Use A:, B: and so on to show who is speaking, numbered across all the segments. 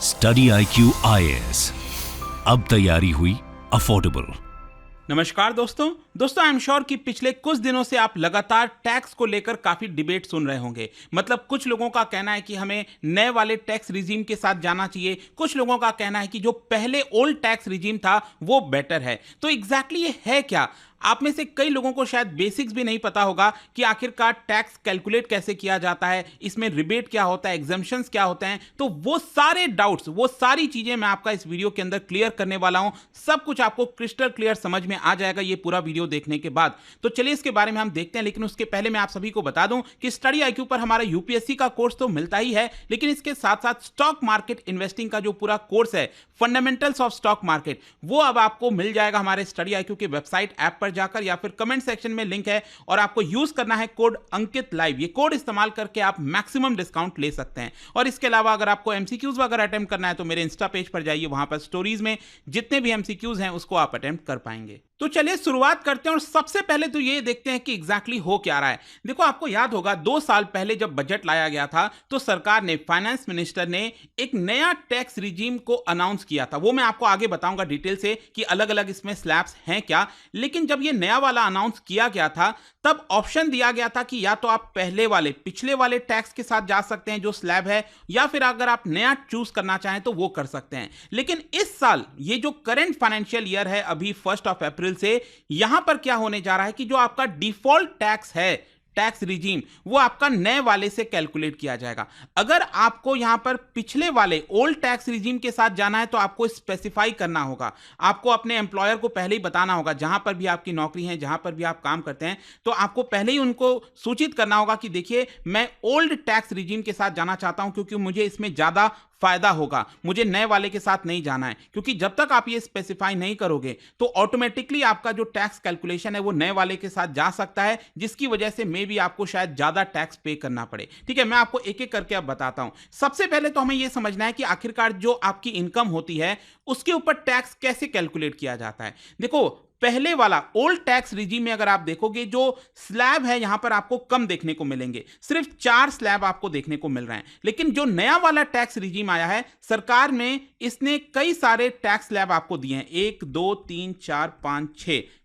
A: Study IQ IAS, अब तैयारी हुई अफोर्डेबल।
B: नमस्कार दोस्तों आई एम श्योर कि पिछले कुछ दिनों से आप लगातार टैक्स को लेकर काफी डिबेट सुन रहे होंगे। मतलब कुछ लोगों का कहना है कि हमें नए वाले टैक्स रिजीम के साथ जाना चाहिए, कुछ लोगों का कहना है कि जो पहले ओल्ड टैक्स रिजीम था वो बेटर है। तो एग्जैक्टली ये है क्या? आप में से कई लोगों को शायद बेसिक्स भी नहीं पता होगा कि आखिरकार टैक्स कैलकुलेट कैसे किया जाता है, इसमें रिबेट क्या होता है, एग्जम्पशंस क्या होते हैं। तो वो सारे डाउट्स, वो सारी चीजें मैं आपका इस वीडियो के अंदर क्लियर करने वाला हूं। सब कुछ आपको क्रिस्टल क्लियर समझ में आ जाएगा ये पूरा वीडियो देखने के बाद। तो चलिए इसके बारे में हम देखते हैं, लेकिन उसके पहले मैं आप सभी को बता दूं कि स्टडी IQ पर हमारा यूपीएससी का कोर्स तो मिलता ही है, लेकिन इसके साथ साथ स्टॉक मार्केट इन्वेस्टिंग का जो पूरा कोर्स है, फंडामेंटल्स ऑफ स्टॉक मार्केट, वो अब आपको मिल जाएगा हमारे स्टडी IQ के वेबसाइट ऐप पर जाकर, या फिर कमेंट सेक्शन में लिंक है और आपको यूज करना है कोड अंकित लाइव। ये कोड इस्तेमाल करके आप मैक्सिमम डिस्काउंट ले सकते हैं। और इसके अलावा अगर आपको एमसीक्यूज वगैरह अटेम्प्ट करना है तो मेरे इंस्टा पेज पर जाइए, वहां पर स्टोरीज में जितने भी एमसीक्यूज हैं उसको आप अटेम्प्ट कर पाएंगे। तो चलिए शुरुआत करते हैं और सबसे पहले तो ये देखते हैं कि एग्जैक्टली हो क्या रहा है। देखो, आपको याद होगा 2 साल पहले जब बजट लाया गया था तो सरकार ने, फाइनेंस मिनिस्टर ने एक नया टैक्स रिजीम को अनाउंस किया था। वो मैं आपको आगे बताऊंगा डिटेल से कि अलग अलग इसमें स्लैब्स हैं क्या। लेकिन जब ये नया वाला अनाउंस किया गया था तब ऑप्शन दिया गया था कि या तो आप पहले वाले, पिछले वाले टैक्स के साथ जा सकते हैं जो स्लैब है, या फिर अगर आप नया चूज करना चाहें तो वो कर सकते हैं। लेकिन इस साल ये जो करंट फाइनेंशियल ईयर है, अभी 1 अप्रैल से, यहां पर क्या होने जा रहा है कि जो आपका डिफॉल्ट टैक्स है, टैक्स रिजीम, वो आपका नए वाले से कैलकुलेट किया जाएगा। अगर आपको यहां पर पिछले वाले ओल्ड टैक्स रिजीम के साथ जाना है तो आपको स्पेसिफाई करना होगा। आपको अपने एम्प्लॉयर को पहले ही बताना होगा, जहां पर भी आपकी नौकरी है, जहां पर भी आप काम करते हैं, तो आपको पहले ही उनको सूचित करना होगा कि देखिए, मैं ओल्ड टैक्स रिजीम के साथ जाना चाहता हूं क्योंकि मुझे इसमें ज्यादा फायदा होगा, मुझे नए वाले के साथ नहीं जाना है। क्योंकि जब तक आप ये स्पेसिफाई नहीं करोगे तो ऑटोमेटिकली आपका जो टैक्स कैलकुलेशन है वो नए वाले के साथ जा सकता है, जिसकी वजह से मे भी आपको शायद ज्यादा टैक्स पे करना पड़े। ठीक है, मैं आपको एक एक करके अब बताता हूं। सबसे पहले तो हमें यह समझना है कि आखिरकार जो आपकी इनकम होती है उसके ऊपर टैक्स कैसे कैलकुलेट किया जाता है। देखो, पहले वाला ओल्ड टैक्स रिजीम में अगर आप देखोगे, जो स्लैब है यहां पर आपको कम देखने को मिलेंगे, सिर्फ 4 स्लैब आपको देखने को मिल रहे हैं। लेकिन जो नया वाला टैक्स रिजीम आया है सरकार में, इसने कई सारे टैक्स स्लैब आपको दिए हैं। 1 2 3 4 5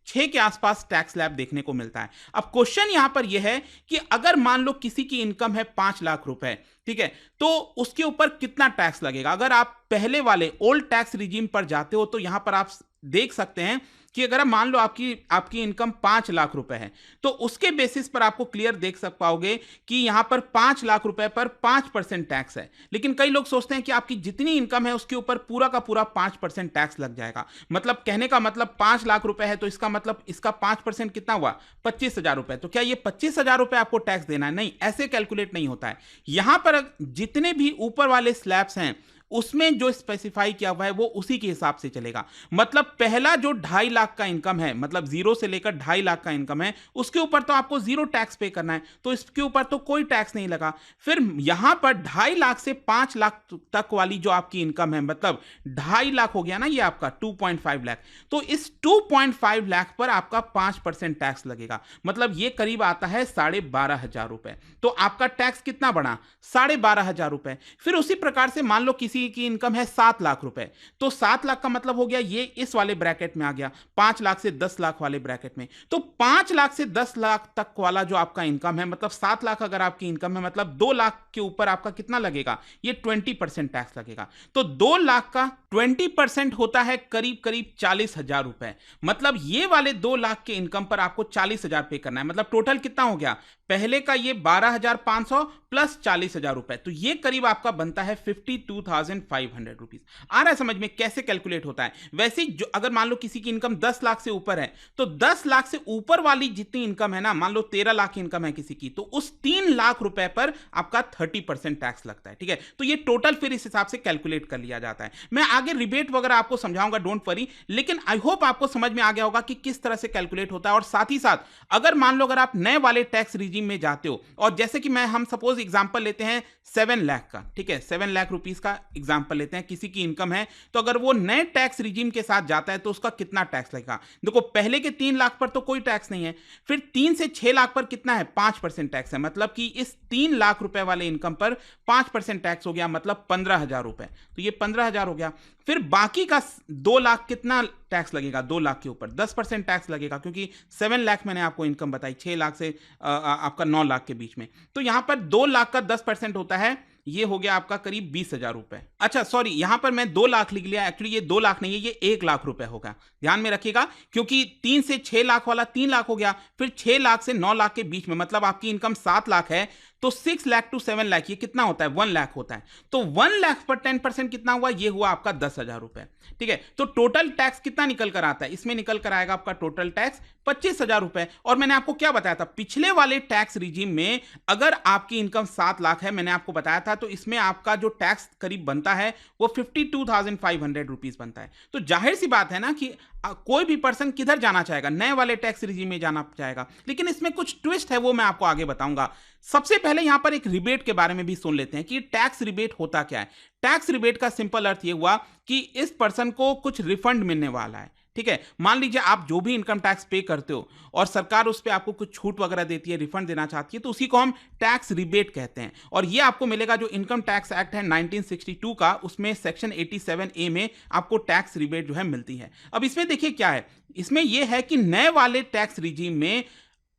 B: 6 के आसपास टैक्स स्लैब देखने को मिलता है। अब क्वेश्चन यहां पर यह है कि अगर मान लो किसी की इनकम है 5 लाख रुपए, ठीक है, तो उसके ऊपर कितना टैक्स लगेगा। अगर आप पहले वाले ओल्ड टैक्स रिजीम पर जाते हो तो यहां पर आप देख सकते हैं कि अगर मान लो आपकी इनकम 5 लाख रुपए है, तो उसके बेसिस पर आपको क्लियर देख पाओगे कि यहां पर 5 लाख रुपए पर 5% टैक्स है। लेकिन कई लोग सोचते हैं कि आपकी जितनी इनकम है उसके ऊपर पूरा का पूरा 5% टैक्स लग जाएगा। मतलब कहने का मतलब 5 लाख रुपए है तो इसका मतलब इसका 5% कितना हुआ? 25,000 रुपए। तो क्या ये 25,000 रुपए आपको टैक्स देना है? नहीं, ऐसे कैलकुलेट नहीं होता है। यहां पर जितने भी ऊपर वाले स्लैब्स हैं उसमें जो स्पेसिफाई किया हुआ है वो उसी के हिसाब से चलेगा। मतलब पहला जो 2.5 लाख का इनकम है, मतलब 0 से लेकर 2.5 लाख का इनकम है, उसके ऊपर तो आपको 0 टैक्स पे करना है, तो इसके ऊपर तो कोई टैक्स नहीं लगा। फिर यहां पर 2.5 लाख से 5 लाख तक वाली जो आपकी इनकम है, मतलब 2.5 लाख हो गया ना ये आपका 2.5 लाख, तो इस 2.5 लाख पर आपका 5% टैक्स लगेगा। मतलब ये करीब आता है 12,500 रुपए। तो आपका टैक्स कितना बढ़ा? 12,500 रुपए। फिर उसी प्रकार से मान लो किसी की इनकम है 7 लाख रुपए, तो 7 लाख का मतलब हो गया ये इस वाले ब्रैकेट में आ गया, 5 लाख से 10 लाख वाले ब्रैकेट में। तो 5 लाख से 10 लाख तक वाला जो आपका इनकम है, मतलब 7 लाख अगर आपकी इनकम है, मतलब 2 लाख के ऊपर आपका कितना लगेगा? ये 20% टैक्स लगेगा। तो 2 लाख का 20% होता है करीब करीब 40,000 रुपए। मतलब ये वाले 2 लाख के इनकम पर आपको 40,000 पे करना है। मतलब टोटल कितना हो गया? पहले का ये 12,500 प्लस 40,000 रुपए, तो ये करीब आपका बनता है 52,500 रुपीज। आ रहा है समझ में कैसे कैलकुलेट होता है? वैसे जो अगर मान लो किसी की इनकम 10 लाख से ऊपर है, तो 10 लाख से ऊपर वाली जितनी इनकम है ना, मान लो 13 लाख की इनकम है किसी की, तो उस 3 लाख रुपए पर आपका 30% टैक्स लगता है। ठीक है, तो ये टोटल फिर इस हिसाब से कैलकुलेट कर लिया जाता है। मैं आगे रिबेट वगैरह आपको समझाऊंगा, डोंट वरी, लेकिन आई होप आपको समझ में आ गया होगा कि किस तरह से कैलकुलेट होता है। और साथ ही साथ अगर मान लो अगर आप नए वाले टैक्स रिजीम रिजीम में जाते हो, और जैसे कि हम सपोज एग्जांपल लेते हैं 7 लाख का, ठीक है, 7 लाख रुपीस का एग्जांपल लेते हैं, किसी की इनकम है, तो अगर वो नए टैक्स रिजीम के साथ जाता है तो उसका कितना टैक्स लगेगा? देखो, पहले के 3 लाख पर तो कोई टैक्स नहीं है, फिर 3 से 6 लाख पर कितना है? 5% टैक्स है, मतलब कि इस 3 लाख रुपए वाले इनकम पर 5% टैक्स हो गया, मतलब 15,000 रुपए। तो ये 15,000 हो गया। फिर बाकी का 2 लाख कितना टैक्स लगेगा? 2 लाख के ऊपर 10% टैक्स लगेगा, क्योंकि 7 लाख मैंने आपको इनकम बताई, 6 लाख से आपका 9 लाख के बीच में। तो यहां पर 2 लाख का 10% होता है, ये हो गया आपका करीब 20,000 रुपए। अच्छा सॉरी, यहां पर मैं 2 लाख लिख लिया, एक्चुअली ये 2 लाख नहीं है, ये 1 लाख रुपए होगा, ध्यान में रखिएगा, क्योंकि 3 से 6 लाख वाला 3 लाख हो गया, फिर 6 लाख से 9 लाख के बीच में, मतलब आपकी इनकम 7 लाख है, तो 6 लाख टू 7 लाख ये कितना होता है? 1 लाख होता है। तो 1 लाख पर 10% कितना हुआ? ये हुआ आपका 10,000 रुपए, ठीक है। तो टोटल टैक्स कितना निकल कर आता है? इसमें निकल कर आएगा आपका टोटल टैक्स 25,000 रुपए। और मैंने आपको क्या बताया था? पिछले वाले टैक्स रिजीम में अगर आपकी इनकम 7 लाख है, मैंने आपको बताया था, तो इसमें आपका जो टैक्स करीब बनता है वो 52,500 रुपीज बनता है। तो जाहिर सी बात है ना कि कोई भी पर्सन किधर जाना चाहेगा? नए वाले टैक्स रिजीम में जाना चाहेगा। लेकिन इसमें कुछ ट्विस्ट है, वो मैं आपको आगे बताऊंगा। सबसे पहले यहां पर एक रिबेट के बारे में भी सुन लेते हैं कि टैक्स रिबेट होता क्या है। टैक्स रिबेट का सिंपल अर्थ ये हुआ कि इस पर्सन को कुछ रिफंड मिलने वाला है, ठीक है। मान लीजिए आप जो भी इनकम टैक्स पे करते हो और सरकार उस पर आपको कुछ छूट वगैरह देती है, रिफंड देना चाहती है, तो उसी को हम टैक्स रिबेट कहते हैं। और ये आपको मिलेगा जो इनकम टैक्स एक्ट है 1962 का, उसमें सेक्शन 87A में आपको टैक्स रिबेट जो है मिलती है। अब इसमें देखिए क्या है, इसमें यह है कि नए वाले टैक्स रिजीम में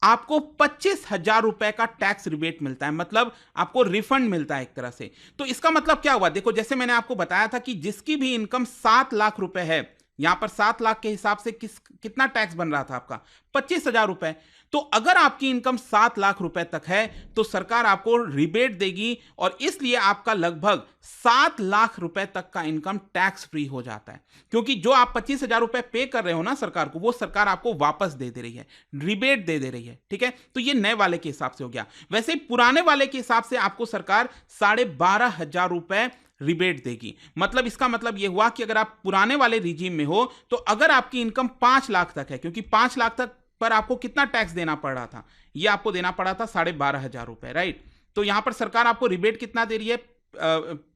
B: आपको 25,000 रुपए का टैक्स रिबेट मिलता है, मतलब आपको रिफंड मिलता है एक तरह से। तो इसका मतलब क्या हुआ? देखो, जैसे मैंने आपको बताया था कि जिसकी भी इनकम 7 लाख रुपए है, यहां पर 7 लाख के हिसाब से कितना टैक्स बन रहा था आपका? 25,000 रुपए। तो अगर आपकी इनकम 7 लाख रुपए तक है तो सरकार आपको रिबेट देगी, और इसलिए आपका लगभग 7 लाख रुपए तक का इनकम टैक्स फ्री हो जाता है, क्योंकि जो आप 25,000 रुपए पे कर रहे हो ना सरकार को, वो सरकार आपको वापस दे रही है, रिबेट दे रही है, ठीक है। तो ये नए वाले के हिसाब से हो गया। वैसे पुराने वाले के हिसाब से आपको सरकार 12,500 रुपए रिबेट देगी। मतलब इसका मतलब यह हुआ कि अगर आप पुराने वाले रिजीम में हो, तो अगर आपकी इनकम 5 लाख तक है, क्योंकि 5 लाख तक पर आपको कितना टैक्स देना पड़ रहा था? ये आपको देना पड़ा था 12,500 रुपए, राइट। तो यहां पर सरकार आपको रिबेट कितना दे रही है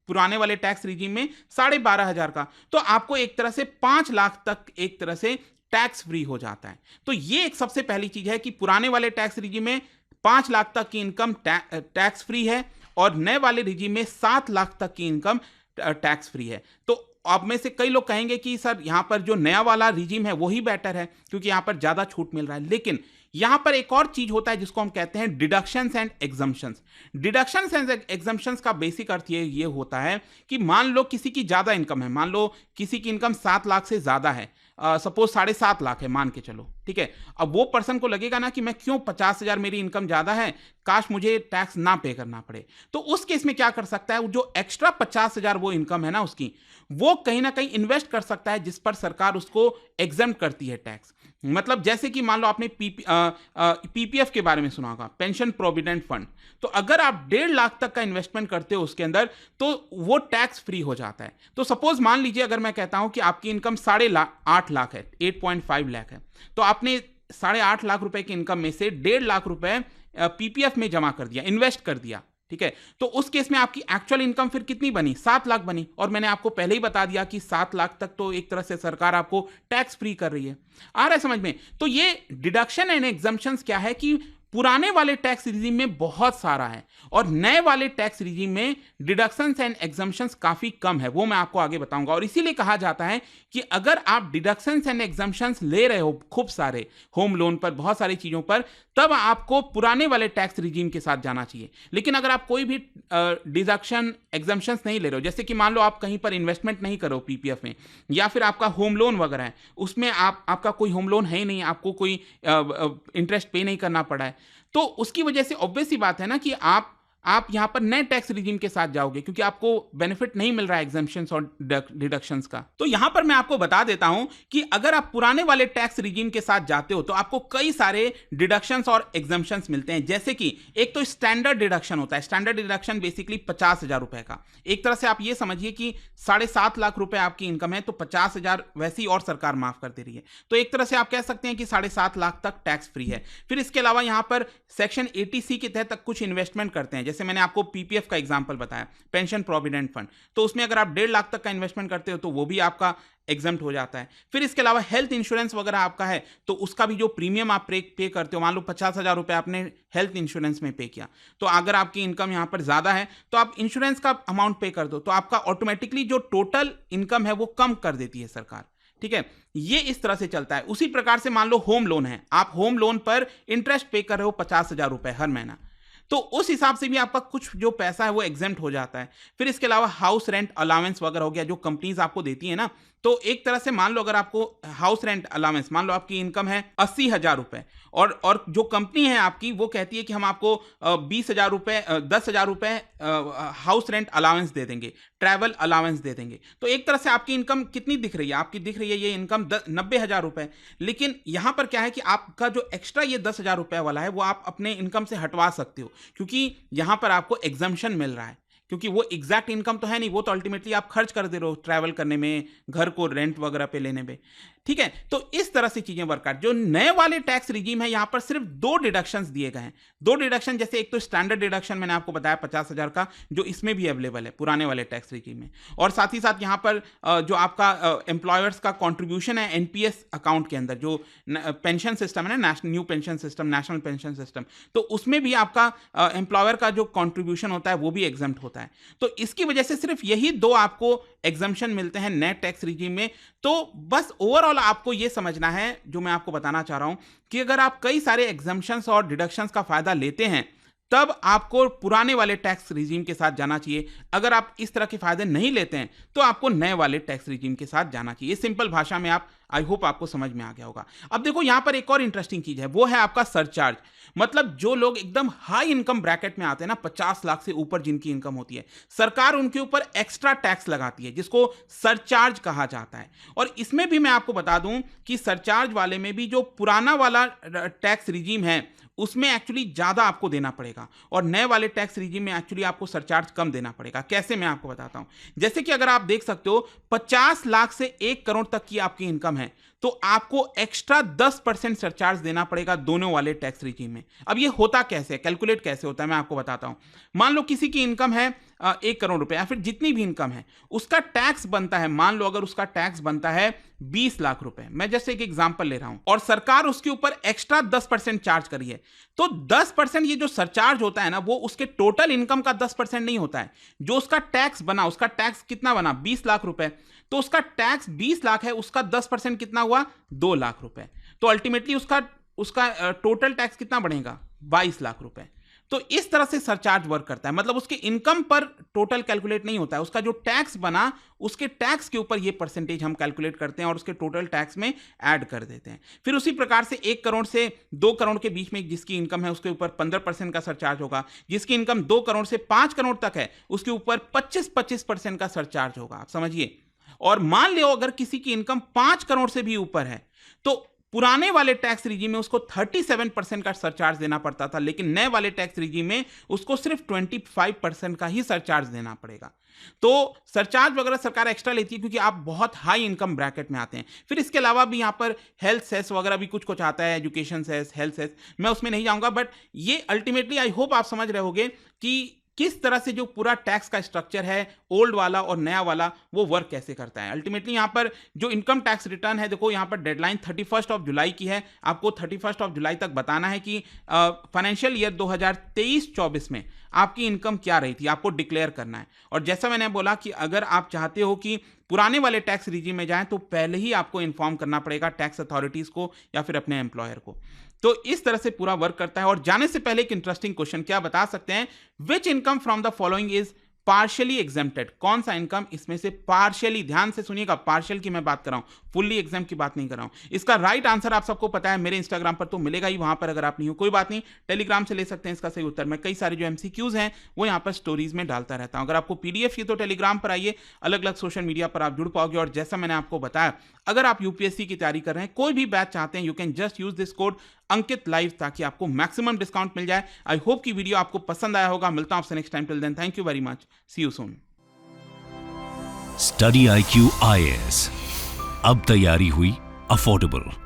B: पुराने वाले टैक्स रिजीम में? 12,500 का। तो आपको एक तरह से 5 लाख तक एक तरह से टैक्स फ्री हो जाता है। तो ये एक सबसे पहली चीज है कि पुराने वाले टैक्स रिजीम में 5 लाख तक की इनकम टैक्स फ्री है, और नए वाले रिजीम में 7 लाख तक की इनकम टैक्स फ्री है। तो आप में से कई लोग कहेंगे कि सर यहां पर जो नया वाला रिजीम है वही बेटर है, क्योंकि यहां पर ज्यादा छूट मिल रहा है। लेकिन यहां पर एक और चीज होता है जिसको हम कहते हैं deductions and exemptions. Deductions and exemptions का बेसिक अर्थ ये होता है कि मान लो किसी की ज्यादा इनकम है, मान लो किसी की इनकम 7 लाख से ज्यादा है, सपोज 7.5 लाख है मान के चलो, ठीक है। अब वो पर्सन को लगेगा ना कि मैं क्यों 50,000 मेरी इनकम ज्यादा है, काश मुझे टैक्स ना पे करना पड़े। तो उस केस में क्या कर सकता है? जो एक्स्ट्रा 50,000 वो इनकम है ना उसकी, वो कहीं ना कहीं इन्वेस्ट कर सकता है, जिस पर सरकार उसको एग्जम्प्ट करती है टैक्स। मतलब जैसे कि मान लो आपने पीपीएफ के बारे में सुना होगा, पेंशन प्रोविडेंट फंड। तो अगर आप 1.5 लाख तक का इन्वेस्टमेंट करते हो उसके अंदर, तो वो टैक्स फ्री हो जाता है। तो सपोज मान लीजिए अगर मैं कहता हूं कि आपकी इनकम 8.5 लाख है, 8.5 लाख है, तो आपने 8.5 लाख रुपए की इनकम में से 1.5 लाख रुपए पीपीएफ में जमा कर दिया, इन्वेस्ट कर दिया, ठीक है। तो उस केस में आपकी एक्चुअल इनकम फिर कितनी बनी? 7 लाख बनी। और मैंने आपको पहले ही बता दिया कि 7 लाख तक तो एक तरह से सरकार आपको टैक्स फ्री कर रही है। आ रहा है समझ में? तो ये डिडक्शन एंड एग्जम्पशंस क्या है कि पुराने वाले टैक्स रिजीम में बहुत सारा है, और नए वाले टैक्स रिजीम में डिडक्शंस एंड एग्जम्पशंस काफी कम है, वो मैं आपको आगे बताऊंगा। और इसीलिए कहा जाता है कि अगर आप डिडक्शंस एंड एग्जम्पशंस ले रहे हो खूब सारे, होम लोन पर, बहुत सारी चीजों पर, तब आपको पुराने वाले टैक्स रिजीम के साथ जाना चाहिए। लेकिन अगर आप कोई भी डिडक्शन एग्जम्पशंस नहीं ले रहे हो, जैसे कि मान लो आप कहीं पर इन्वेस्टमेंट नहीं करो पीपीएफ में, या फिर आपका होम लोन वगैरह है, उसमें आपका कोई होम लोन है ही नहीं, आपको कोई इंटरेस्ट पे नहीं करना पड़ा है, तो उसकी वजह से ऑब्वियस सी बात है ना कि आप आप यहां पर नए टैक्स रिजीम के साथ जाओगे क्योंकि आपको बेनिफिट नहीं मिल रहा है एग्जेम्पशंस और डिडक्शंस का। तो यहां पर मैं आपको बता देता हूं कि अगर आप पुराने वाले टैक्स रिजीम के साथ जाते हो तो आपको कई सारे डिडक्शंस और एग्जेम्पशंस मिलते हैं। जैसे कि एक तो स्टैंडर्ड डिडक्शन होता है। स्टैंडर्ड डिडक्शन बेसिकली 50,000 रुपए का, एक तरह से आप ये समझिए कि 7.5 लाख रुपए आपकी इनकम है तो 50,000 वैसे ही और सरकार माफ कर दे रही है। तो एक तरह से आप कह सकते हैं कि 7.5 लाख तक टैक्स फ्री है। फिर इसके अलावा यहां पर सेक्शन 80C के तहत कुछ इन्वेस्टमेंट करते हैं। जैसे मैंने आपको पीपीएफ का एग्जांपल बताया, पेंशन प्रोविडेंट फंड, तो उसमें अगर आप 1.5 लाख तक का इन्वेस्टमेंट करते हो तो वो भी आपका एग्जम्प्ट हो जाता है। फिर इसके अलावा हेल्थ इंश्योरेंस वगैरह आपका है तो उसका भी जो प्रीमियम आप पे करते हो, मान लो 50,000 रुपए आपने हेल्थ इंश्योरेंस में पे किया, तो अगर आपकी इनकम यहां पर ज्यादा है तो आप इंश्योरेंस का अमाउंट पे कर दो तो आपका ऑटोमेटिकली जो टोटल इनकम है वो कम कर देती है सरकार। ठीक है, ये इस तरह से चलता है। उसी प्रकार से मान लो होम लोन है, आप होम लोन पर इंटरेस्ट पे कर रहे हो 50,000 रुपए हर महीना, तो उस हिसाब से भी आपका कुछ जो पैसा है वो एग्जेम्प्ट हो जाता है। फिर इसके अलावा हाउस रेंट अलाउंस वगैरह हो गया जो कंपनीज आपको देती है ना, तो एक तरह से मान लो अगर आपको हाउस रेंट अलाउंस, मान लो आपकी इनकम है 80,000 रुपए और जो कंपनी है आपकी वो कहती है कि हम आपको 20,000 रुपए 10,000 रुपए हाउस रेंट अलाउंस दे देंगे, ट्रैवल अलाउंस दे देंगे, तो एक तरह से आपकी इनकम कितनी दिख रही है? आपकी दिख रही है ये इनकम 90,000 रुपए। लेकिन यहां पर क्या है कि आपका जो एक्स्ट्रा ये 10,000 रुपए वाला है वो आप अपने इनकम से हटवा सकते हो क्योंकि यहां पर आपको एग्जम्पशन मिल रहा है, क्योंकि वो एग्जैक्ट इनकम तो है नहीं, वो तो अल्टीमेटली आप खर्च कर दे रहे हो ट्रैवल करने में, घर को रेंट वगैरह पे लेने में। ठीक है, तो इस तरह से चीजें वर्क आउट। जो नए वाले टैक्स रिजीम है यहां पर सिर्फ 2 डिडक्शंस दिए गए हैं। 2 डिडक्शन, जैसे एक तो स्टैंडर्ड डिडक्शन मैंने आपको बताया 50,000 का, जो इसमें भी अवेलेबल है पुराने वाले टैक्स रिजीम में, और साथ ही साथ यहां पर जो आपका एम्प्लॉयर्स का कॉन्ट्रीब्यूशन है एनपीएस अकाउंट के अंदर, जो पेंशन सिस्टम है ना, new pension system, national pension system, तो उसमें भी आपका एम्प्लॉयर का जो कॉन्ट्रीब्यूशन होता है वो भी एग्जम्प्ट होता है। तो इसकी वजह से सिर्फ यही 2 आपको एग्जम्पशन मिलते हैं नए टैक्स रिजीम में। तो बस ओवरऑल आपको यह समझना है, जो मैं आपको बताना चाह रहा हूं, कि अगर आप कई सारे एग्जम्पशंस और डिडक्शंस का फायदा लेते हैं तब आपको पुराने वाले टैक्स रिजीम के साथ जाना चाहिए। अगर आप इस तरह के फायदे नहीं लेते हैं तो आपको नए वाले टैक्स रिजीम के साथ जाना चाहिए। सिंपल भाषा में आप, आई होप आपको समझ में आ गया होगा। अब देखो यहां पर एक और इंटरेस्टिंग चीज है, वो है आपका सरचार्ज। मतलब जो लोग एकदम हाई इनकम ब्रैकेट में आते हैं ना, 50 लाख से ऊपर जिनकी इनकम होती है, सरकार उनके ऊपर एक्स्ट्रा टैक्स लगाती है जिसको सरचार्ज कहा जाता है। और इसमें भी मैं आपको बता दूं कि सरचार्ज वाले में भी जो पुराना वाला टैक्स रिजीम है उसमें एक्चुअली ज्यादा आपको देना पड़ेगा और नए वाले टैक्स रिजीम में एक्चुअली आपको सरचार्ज कम देना पड़ेगा। कैसे, मैं आपको बताता हूं। जैसे कि अगर आप देख सकते हो 50 लाख से 1 करोड़ तक की आपकी इनकम है तो आपको एक्स्ट्रा 10% सरचार्ज देना पड़ेगा दोनों वाले टैक्स रिजीम में। अब ये होता कैसे, कैलकुलेट कैसे होता है, मैं आपको बताता हूं। मान लो किसी की इनकम है 1 करोड़ रुपए या फिर जितनी भी इनकम है, उसका टैक्स बनता है, मान लो अगर उसका टैक्स बनता है 20 लाख रुपए, मैं जैसे एक एग्जांपल ले रहा हूं, और सरकार उसके ऊपर एक्स्ट्रा 10% चार्ज करी है, तो 10% ये जो सरचार्ज होता है ना, वो उसके टोटल इनकम का 10% नहीं होता है। जो उसका टैक्स बना, उसका टैक्स कितना बना, 20 लाख रुपए, तो उसका टैक्स 20 लाख है, उसका 10% कितना हुआ, 2 लाख रुपए। तो अल्टीमेटली उसका टोटल टैक्स कितना बढ़ेगा, 22 लाख रुपए। तो इस तरह से सरचार्ज वर्क करता है। मतलब उसके इनकम पर टोटल कैलकुलेट नहीं होता है, उसका जो टैक्स बना उसके टैक्स के ऊपर ये परसेंटेज हम कैलकुलेट करते हैं और उसके टोटल टैक्स में ऐड कर देते हैं। फिर उसी प्रकार से 1 करोड़ से 2 करोड़ के बीच में जिसकी इनकम है उसके ऊपर 15% का सरचार्ज होगा। जिसकी इनकम 2 करोड़ से 5 करोड़ तक है उसके ऊपर 25% का सरचार्ज होगा। आप समझिए। और मान लो अगर किसी की इनकम 5 करोड़ से भी ऊपर है तो पुराने वाले टैक्स रिजीम में उसको 37% का सरचार्ज देना पड़ता था, लेकिन नए वाले टैक्स रिजीम में उसको सिर्फ 25% का ही सरचार्ज देना पड़ेगा। तो सरचार्ज वगैरह सरकार एक्स्ट्रा लेती है क्योंकि आप बहुत हाई इनकम ब्रैकेट में आते हैं। फिर इसके अलावा भी यहाँ पर हेल्थ सेस वगैरह भी कुछ आता है, एजुकेशन सेस, हेल्थ सेस, मैं उसमें नहीं जाऊंगा। बट ये अल्टीमेटली आई होप आप समझ रहे होगे कि किस तरह से जो पूरा टैक्स का स्ट्रक्चर है, ओल्ड वाला और नया वाला, वो वर्क कैसे करता है। अल्टीमेटली यहाँ पर जो इनकम टैक्स रिटर्न है, देखो यहाँ पर डेडलाइन 31 जुलाई की है। आपको 31 जुलाई तक बताना है कि फाइनेंशियल ईयर 2023-24 में आपकी इनकम क्या रही थी, आपको डिक्लेयर करना है। और जैसा मैंने बोला कि अगर आप चाहते हो कि पुराने वाले टैक्स रिजीम में जाएं तो पहले ही आपको इन्फॉर्म करना पड़ेगा टैक्स अथॉरिटीज को या फिर अपने एम्प्लॉयर को। तो इस तरह से पूरा वर्क करता है। और जाने से पहले एक इंटरेस्टिंग क्वेश्चन, क्या बता सकते हैं, विच income from the following is partially exempted. कौन सा इनकम इसमें से पार्शियली, ध्यान से सुनिएगा, पार्शियल की मैं बात कर रहा हूं, फुल्ली एग्जाम की बात नहीं कर रहा हूं। इसका राइट आंसर आप सबको पता है, मेरे इंस्टाग्राम पर तो मिलेगा ही, वहां पर अगर आप नहीं हो कोई बात नहीं, टेलीग्राम से ले सकते हैं इसका सही उत्तर। मैं कई सारे जो एमसीक्यूज हैं वो यहां पर स्टोरीज में डालता रहता हूं। अगर आपको पीडीएफ चाहिए तो टेलीग्राम पर आइए, अलग अलग सोशल मीडिया पर आप जुड़ पाओगे। और जैसा मैंने आपको बताया, अगर आप यूपीएससी की तैयारी कर रहे हैं, कोई भी बैच चाहते हैं, you can just use this code Ankit live, ताकि आपको मैक्सिमम डिस्काउंट मिल जाए। आई होप कि वीडियो आपको पसंद आया होगा। मिलता हूं आपसे next time, till then thank you very much, see you soon.
A: Study IQ IAS, अब तैयारी हुई अफोर्डेबल।